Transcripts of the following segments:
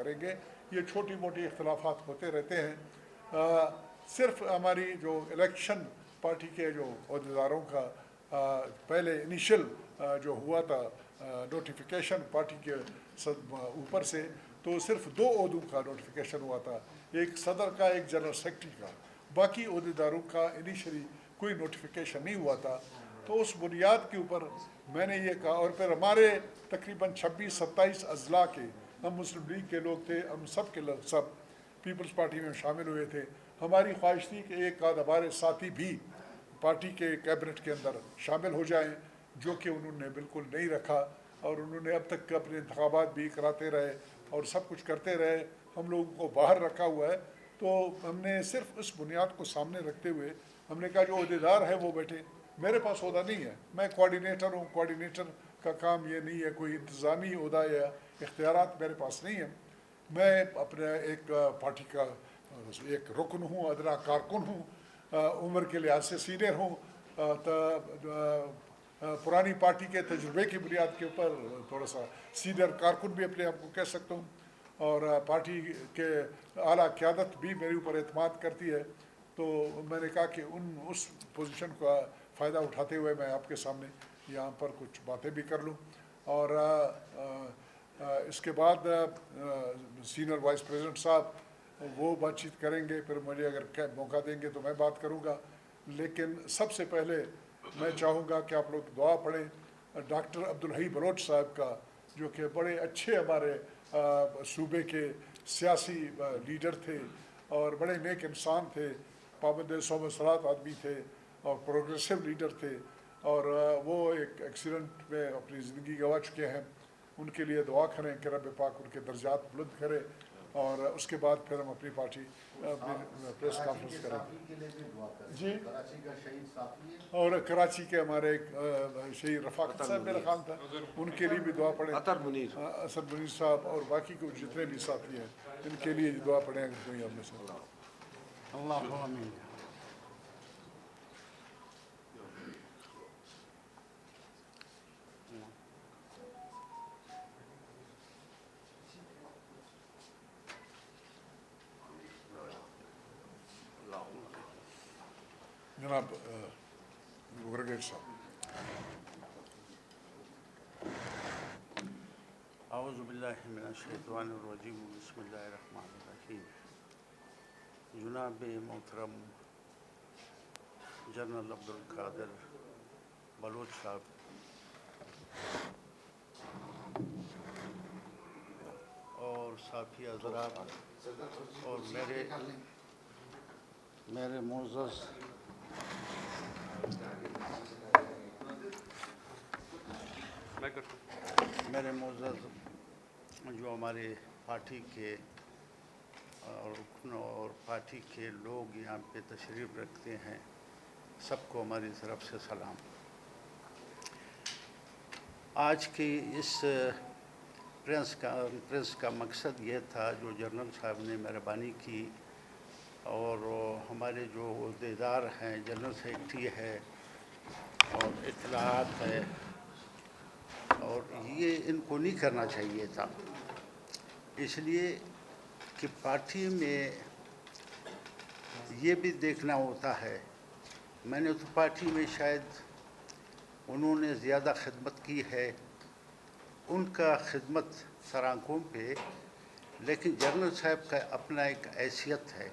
کریں گے. یہ چھوٹی موٹی اختلافات ہوتے رہتے ہیں. صرف ہماری جو الیکشن پارٹی کے جو عہدیداروں کا پہلے انیشل جو ہوا تھا نوٹیفیکیشن پارٹی کے اوپر سے، تو صرف 2 عہدوں کا نوٹیفیکیشن ہوا تھا، ایک صدر کا ایک جنرل سیکرٹری کا. باقی عہدیداروں کا انیشلی کوئی نوٹیفیکیشن نہیں ہوا تھا. تو اس بنیاد کے اوپر میں نے یہ کہا، اور پھر ہمارے تقریباً 26-27 اضلاع کے ہم مسلم لیگ کے لوگ تھے، ہم سب کے سب پیپلز پارٹی میں شامل ہوئے تھے. ہماری خواہش تھی کہ ایک آدھ ہمارے ساتھی بھی پارٹی کے کیبنٹ کے اندر شامل ہو جائیں، جو کہ انہوں نے بالکل نہیں رکھا، اور انہوں نے اب تک اپنے انتخابات بھی کراتے رہے اور سب کچھ کرتے رہے. ہم لوگوں کو باہر رکھا ہوا ہے. تو ہم نے صرف اس بنیاد کو سامنے رکھتے ہوئے ہم نے کہا جو عہدیدار ہے وہ بیٹھے. میرے پاس عہدہ نہیں ہے، میں کوارڈینیٹر ہوں. کوارڈینیٹر کا کام یہ نہیں ہے، کوئی انتظامی عہدہ یا اختیارات میرے پاس نہیں ہیں. میں اپنے ایک پارٹی کا ایک رکن ہوں، ادنا کارکن ہوں، عمر کے لحاظ سے سینئر ہوں. پرانی پارٹی کے تجربے کی بنیاد کے اوپر تھوڑا سا سینئر کارکن بھی اپنے آپ کو کہہ سکتا ہوں، اور پارٹی کے اعلیٰ قیادت بھی میرے اوپر اعتماد کرتی ہے. تو میں نے کہا کہ اس پوزیشن کا فائدہ اٹھاتے ہوئے میں آپ کے سامنے یہاں پر کچھ باتیں بھی کر لوں. اور اس کے بعد سینئر وائس پریزیڈنٹ صاحب وہ بات چیت کریں گے، پھر مجھے اگر موقع دیں گے تو میں بات کروں گا. لیکن سب سے پہلے میں چاہوں گا کہ آپ لوگ دعا پڑھیں ڈاکٹر عبدالحی بلوچ صاحب کا، جو کہ بڑے اچھے ہمارے صوبے کے سیاسی لیڈر تھے اور بڑے نیک انسان تھے، پابند صوم صلات آدمی تھے اور پروگریسو لیڈر تھے، اور وہ ایک ایکسیڈنٹ میں اپنی زندگی گنوا چکے ہیں. ان کے لیے دعا کریں کہ رب پاک ان کے درجات بلند کرے. اور اس کے بعد پھر ہم اپنی پارٹی پریس کانفرنس کریں. جی، اور کراچی کے ہمارے ایک شہید رفاقت صاحب میرا خیال تھا، ان کے لیے بھی دعا پڑھیں. اسد منیر صاحب اور باقی کو جتنے بھی ساتھی ہیں ان کے لیے دعا پڑھیں اگر کوئی آپ میں سے. اللہ آمین. جناب گورگیٹ صاحب. اعوذ باللہ من الشیطان الرجیم، بسم اللہ الرحمن الرحیم. جناب محترم جنرل عبدالقادر بلوچ صاحب، اور ساتھی حضرات، اور میرے معزز جو ہمارے پارٹی کے رکن اور پارٹی کے لوگ یہاں پہ تشریف رکھتے ہیں، سب کو ہماری طرف سے سلام. آج کی اس پریس کانفرنس کا مقصد یہ تھا، جو جنرل صاحب نے مہربانی کی اور ہمارے جو عہدیدار ہیں، جنرل سیکرٹری ہے اور اطلاعات ہے، اور یہ ان کو نہیں کرنا چاہیے تھا، اس لیے کہ پارٹی میں یہ بھی دیکھنا ہوتا ہے. میں نے تو پارٹی میں شاید انہوں نے زیادہ خدمت کی ہے، ان کا خدمت سرآنکھوں پہ، لیکن جنرل صاحب کا اپنا ایک حیثیت ہے،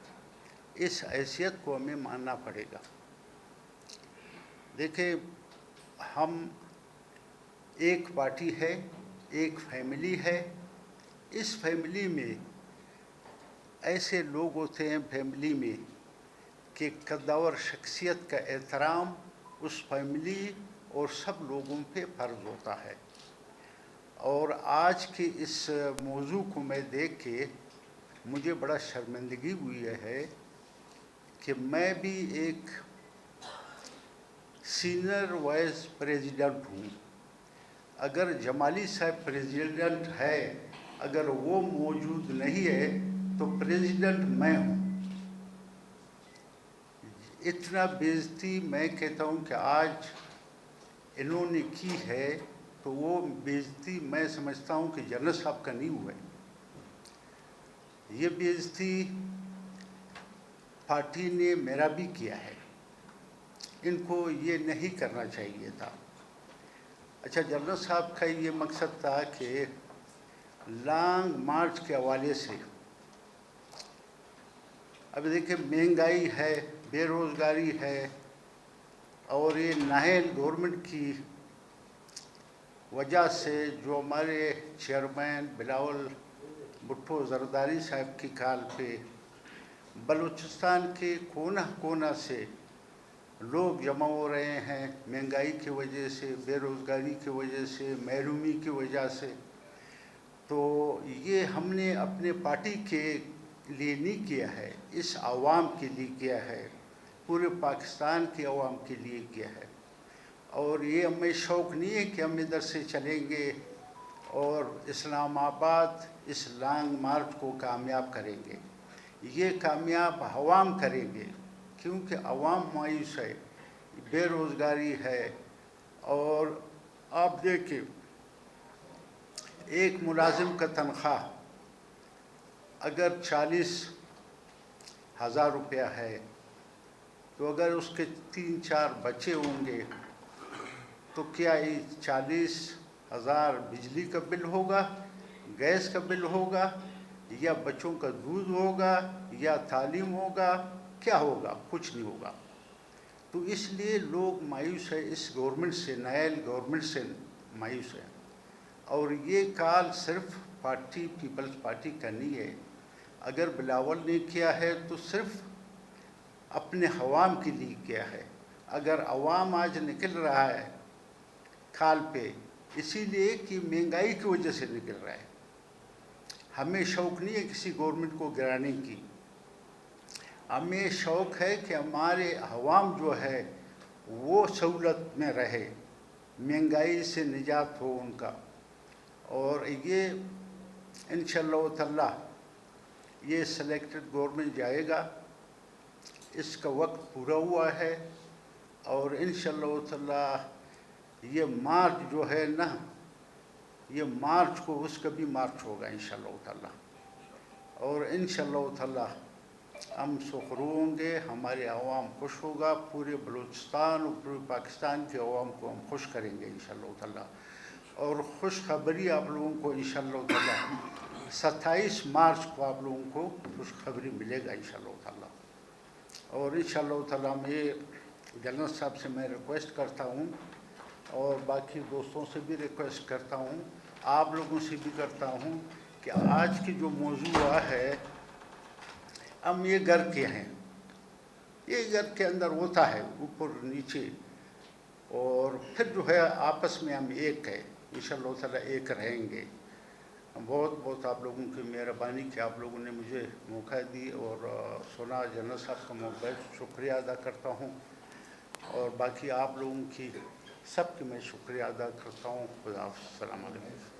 اس حیثیت کو ہمیں ماننا پڑے گا. دیکھیں، ہم ایک پارٹی ہے، ایک فیملی ہے. اس فیملی میں ایسے لوگ ہوتے ہیں فیملی میں کہ قدور شخصیت کا احترام اس فیملی اور سب لوگوں پہ فرض ہوتا ہے. اور آج کے اس موضوع کو میں دیکھ کے مجھے بڑا شرمندگی ہوئی ہے کہ میں بھی ایک سینئر وائس پریزیڈنٹ ہوں. اگر جمالی صاحب پریزیڈنٹ ہے، اگر وہ موجود نہیں ہے تو پریزیڈنٹ میں ہوں. اتنا بےعزتی میں کہتا ہوں کہ آج انہوں نے کی ہے، تو وہ بےعزتی میں سمجھتا ہوں کہ جنرل صاحب کا نہیں ہوا ہے. یہ بےعزتی پارٹی نے میرا بھی کیا ہے، ان کو یہ نہیں کرنا چاہیے تھا۔ اچھا، جنرل صاحب کا یہ مقصد تھا کہ لانگ مارچ کے حوالے سے، اب دیکھیں مہنگائی ہے، بے روزگاری ہے، اور یہ نااہل گورنمنٹ کی وجہ سے جو ہمارے چیئرمین بلاول بھٹو زرداری صاحب کی کال پہ بلوچستان کے کونا کونا سے لوگ جمع ہو رہے ہیں، مہنگائی کی وجہ سے، بے روزگاری کی وجہ سے، محرومی کی وجہ سے، تو یہ ہم نے اپنے پارٹی کے لیے نہیں کیا ہے، اس عوام کے لیے کیا ہے، پورے پاکستان کے عوام کے لیے کیا ہے۔ اور یہ ہمیں شوق نہیں ہے کہ ہم ادھر سے چلیں گے اور اسلام آباد اس لانگ مارچ کو کامیاب کریں گے، یہ کامیاب عوام کریں گے، کیونکہ عوام مایوس ہے، بے روزگاری ہے۔ اور آپ دیکھیں ایک ملازم کا تنخواہ اگر 40,000 روپیہ ہے، تو اگر اس کے 3-4 بچے ہوں گے تو کیا یہ 40,000 بجلی کا بل ہوگا، گیس کا بل ہوگا، یا بچوں کا دودھ ہوگا، یا تعلیم ہوگا، کیا ہوگا؟ کچھ نہیں ہوگا۔ تو اس لیے لوگ مایوس ہے، اس گورنمنٹ سے، نااہل گورنمنٹ سے مایوس ہے۔ اور یہ کال صرف پارٹی پیپلز پارٹی کا نہیں ہے، اگر بلاول نے کیا ہے تو صرف اپنے عوام کے لیے کیا ہے۔ اگر عوام آج نکل رہا ہے کال پہ، اسی لیے کہ مہنگائی کی وجہ سے نکل رہا ہے، ہمیں شوق نہیں ہے کسی گورنمنٹ کو گرانے کی، ہمیں شوق ہے کہ ہمارے عوام جو ہے وہ سہولت میں رہے، مہنگائی سے نجات ہو ان کا۔ اور یہ انشاءاللہ تعالی یہ سلیکٹڈ گورنمنٹ جائے گا، اس کا وقت پورا ہوا ہے، اور انشاءاللہ تعالی یہ مارچ جو ہے نا، یہ مارچ کو اس کا بھی مارچ ہوگا انشاءاللہ تعالی، اور انشاءاللہ تعالی ہم سرخرو ہوں گے، ہمارے عوام خوش ہوگا، پورے بلوچستان اور پورے پاکستان کے عوام کو ہم خوش کریں گے انشاءاللہ تعالی۔ اور خوشخبری آپ لوگوں کو انشاءاللہ تعالی 27 مارچ کو آپ لوگوں کو خوشخبری ملے گا انشاءاللہ تعالی۔ اور انشاءاللہ تعالی میں جنرل صاحب سے میں ریکویسٹ کرتا ہوں، اور باقی دوستوں سے بھی ریکویسٹ کرتا ہوں، آپ لوگوں سے بھی کرتا ہوں کہ آج کی جو موضوع ہے، ہم یہ گھر کے ہیں، یہ گھر کے اندر ہوتا ہے اوپر نیچے، اور پھر جو ہے آپس میں ہم ایک ہے، انشاءاللہ تعالی ایک رہیں گے۔ بہت بہت آپ لوگوں کی مہربانی کہ آپ لوگوں نے مجھے موقع دی اور سنا، جنرل صاحب کا میں بہت شکریہ ادا کرتا ہوں، اور باقی آپ لوگوں کی سب کی میں شکریہ ادا کرتا ہوں۔ خدا حافظ، السلام علیکم۔